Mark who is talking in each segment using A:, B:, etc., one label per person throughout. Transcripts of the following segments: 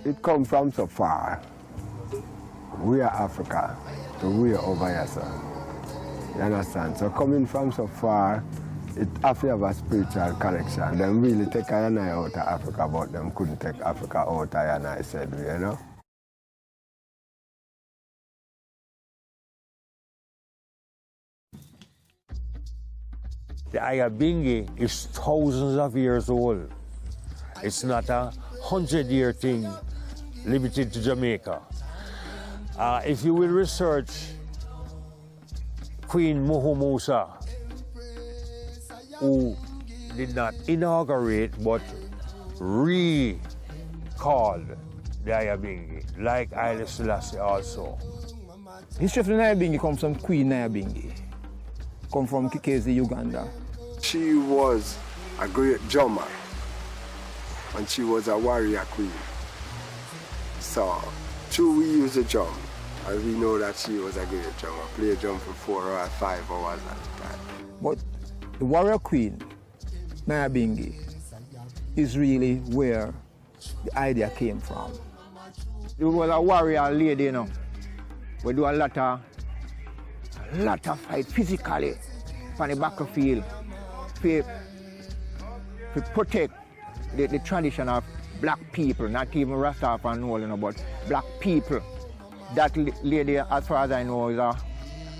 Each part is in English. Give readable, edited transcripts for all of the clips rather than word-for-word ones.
A: it comes from so far. We are Africa, so we are over here, sir. You understand? So coming from so far, it have to have a spiritual connection. Them really take I and I out of Africa, but them couldn't take Africa out of I and I said, you know?
B: The Ayabingi is thousands of years old. It's not a 100-year thing limited to Jamaica. If you will research Queen Muhumusa, who did not inaugurate but recalled the Ayabingi, like Haile Selassie also.
C: History of the Nyabingi comes from Queen Nyabingi, come from Kikezi, Uganda.
A: She was a great drummer, and she was a warrior queen. So, true, we use a drum, and we know that she was a great drummer. Play a drum for 4 or 5 hours at a time.
C: But the warrior queen, Nyabingi, is really where the idea came from. She was a warrior lady, you know. We do a lot of fight physically on the battlefield to protect the tradition of black people, not even Rasta and all, you know, but black people. That lady, as far as I know, is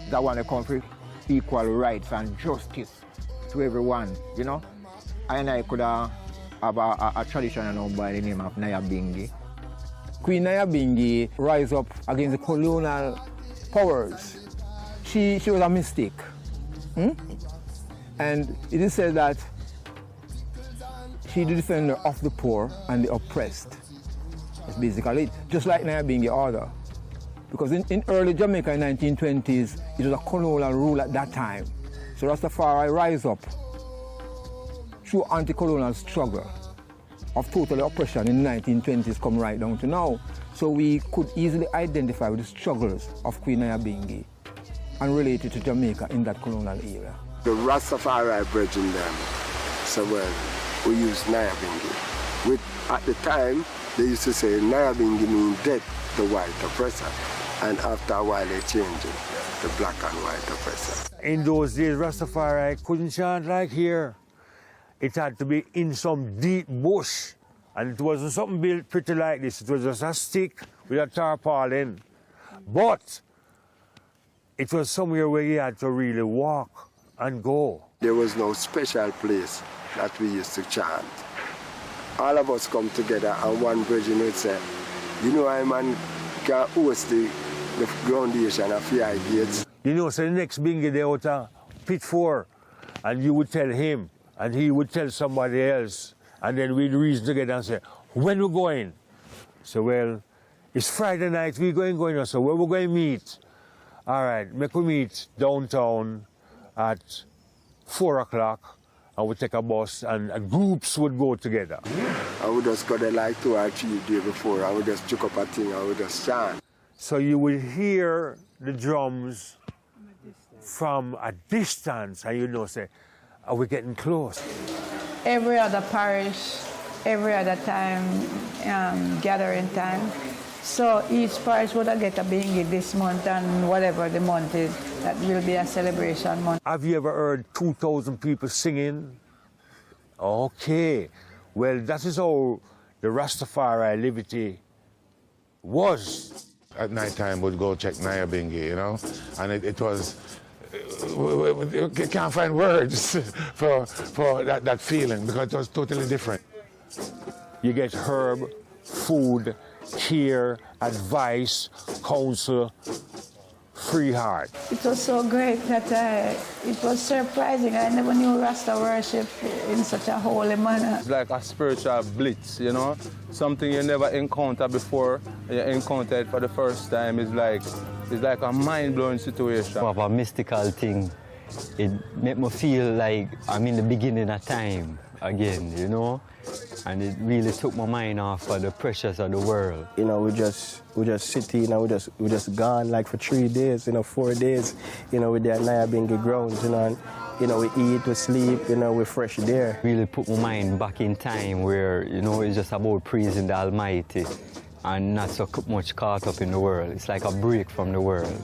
C: the one that comes for equal rights and justice to everyone, you know. And I could have a tradition, you know, by the name of Nyabingi. Queen Nyabingi rise up against the colonial powers. She was a mystic. And it is said that she the defender of the poor and the oppressed. That's basically it. Just like Nyabingi order. Because in early Jamaica in 1920s, it was a colonial rule at that time. So Rastafari rise up through anti-colonial struggle of total oppression in the 1920s come right down to now. So we could easily identify with the struggles of Queen Nyabingi and relate it to Jamaica in that colonial era.
A: The Rastafari bridging them, so well, we use Nyabingi. At the time, they used to say Nyabingi means dead, the white oppressor. And after a while they changed it, the black and white oppressor.
B: In those days, Rastafari couldn't chant like here. It had to be in some deep bush. And it wasn't something built pretty like this. It was just a stick with a tarpaulin. But it was somewhere where you had to really walk and go.
A: There was no special place that we used to chant. All of us come together and one brethren would say, you know, I man can host the groundation of the gates.
B: You know, so the next bingy they out of pit 4, and you would tell him, and he would tell somebody else, and then we'd reason together and say, when we going? So, well, it's Friday night, we're going, so where we going to meet? All right, make we meet downtown at 4 o'clock, and we take a bus, and groups would go together.
A: I would just go there like 2 or 3 days before, I would just chuck up a thing, I would just chant.
B: So you would hear the drums from a distance, and you know, say, are we getting close?
D: Every other parish, every other time, gathering time. So each parish would get a bingy this month, and whatever the month is, that will be a celebration month.
B: Have you ever heard 2,000 people singing? Okay. Well, that is how the Rastafari liberty was.
E: At night time, we'd go check Nyabingi, you know, and it was, you can't find words for that feeling because it was totally different.
B: You get herb, food, care, advice, counsel, free heart.
D: It was so great that it was surprising. I never knew Rasta worship in such a holy manner.
F: It's like a spiritual blitz, you know? Something you never encountered before, you encounter it for the first time. It's like a mind-blowing situation.
G: Of a mystical thing. It made me feel like I'm in the beginning of time again, you know? And it really took my mind off of the pressures of the world.
H: You know, we just sit here, you know, we just gone like for 3 days, you know, 4 days, you know, with the Nyabingi grounds, you know, and, you know, we eat, we sleep, you know, we're fresh there.
G: Really put my mind back in time where, you know, it's just about praising the Almighty and not so much caught up in the world. It's like a break from the world.